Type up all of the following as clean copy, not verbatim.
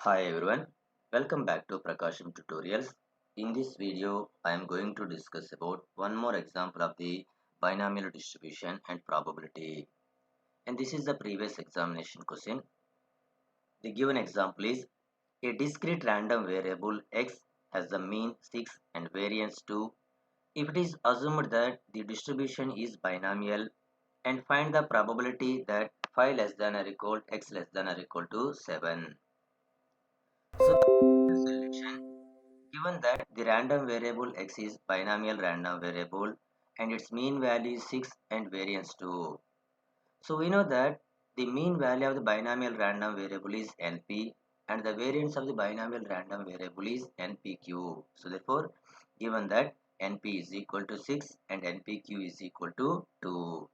Hi everyone, welcome back to PRAKASAM tutorials. In this video, I am going to discuss about one more example of the binomial distribution and probability. And this is the previous examination question. The given example is a discrete random variable x has the mean 6 and variance 2 if it is assumed that the distribution is binomial, and find the probability that 5 less than or equal x less than or equal to 7. So the solution. Given that the random variable x is binomial random variable and its mean value is 6 and variance 2. So we know that the mean value of the binomial random variable is np and the variance of the binomial random variable is npq. So therefore, given that np is equal to 6 and npq is equal to 2.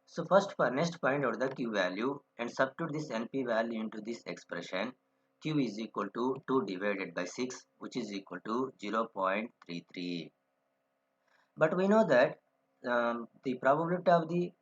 So next find out the q value and substitute this np value into this expression. Q is equal to 2 divided by 6, which is equal to 0.33. But we know that the probability of the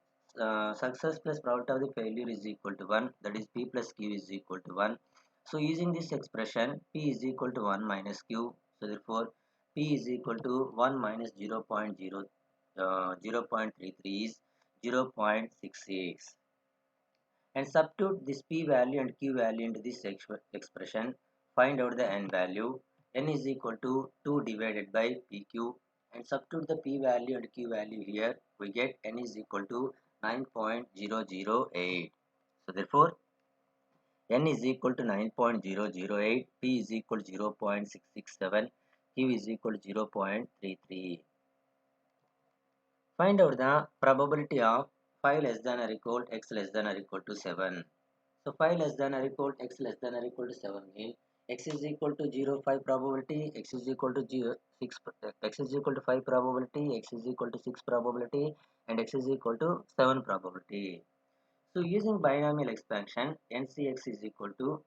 success plus probability of the failure is equal to 1, that is p plus q is equal to 1. So using this expression, p is equal to 1 minus q. So therefore p is equal to 1 minus 0.33 is 0.66. And substitute this p value and q value into this expression. Find out the n value. N is equal to 2 divided by pq, and substitute the p value and q value here. We get n is equal to 9.008. So therefore n is equal to 9.008, p is equal to 0.667, q is equal to 0.33. Find out the probability of 5 less than or equal x less than or equal to 7. So 5 less than or equal x less than or equal to 7 means x is equal to 0, 5 probability, x is equal to 0, 6, x is equal to 5 probability, x is equal to 6 probability, and x is equal to 7 probability. So using binomial expansion, ncx is equal to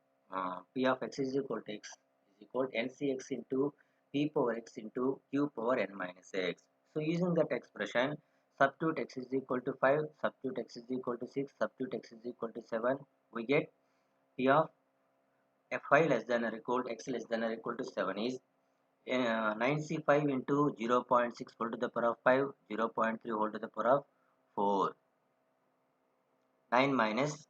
p of x is equal to x is equal to ncx into p power x into q power n minus x. So using that expression, substitute x is equal to 5, substitute x is equal to 6, substitute x is equal to 7, we get p of f5 less than or equal to x less than or equal to 7 is 9c5 into 0.6 whole to the power of 5, 0.3 whole to the power of 4. 9 minus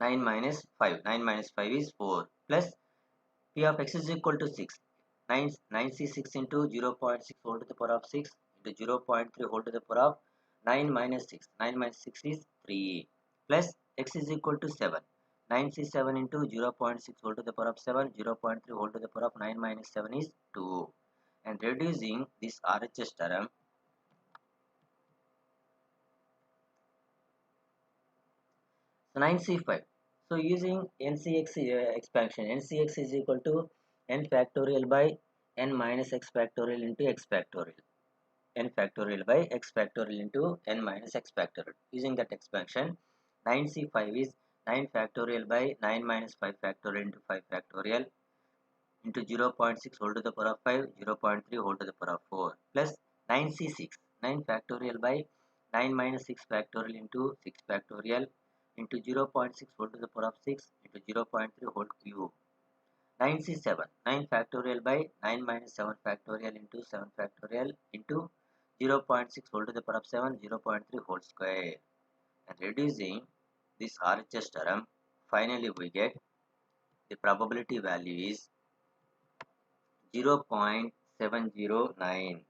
9 minus 5. 9 minus 5 is 4 plus p of x is equal to 6. 9c6 into 0.6 whole to the power of 6 into 0.3 whole to the power of 9 minus 6. 9 minus 6 is 3 plus x is equal to 7. 9c7 into 0.6 whole to the power of 7, 0.3 whole to the power of 9 minus 7 is 2. And reducing this RHS term, so 9c5. So using NCX expansion, NCX is equal to n factorial by n minus x factorial into x factorial. N factorial by x factorial into n minus x factorial. Using that expansion, 9c5 is 9 factorial by 9 minus 5 factorial into 5 factorial into 0.6 whole to the power of 5, 0.3 whole to the power of 4 plus 9c6, 9 factorial by 9 minus 6 factorial into 6 factorial into 0.6 whole to the power of 6 into 0.3 whole cube. 9c7, 9 factorial by 9 minus 7 factorial into 7 factorial into 0.6 whole to the power of 7, 0.3 whole square. And reducing this RHS term, finally we get the probability value is 0.709.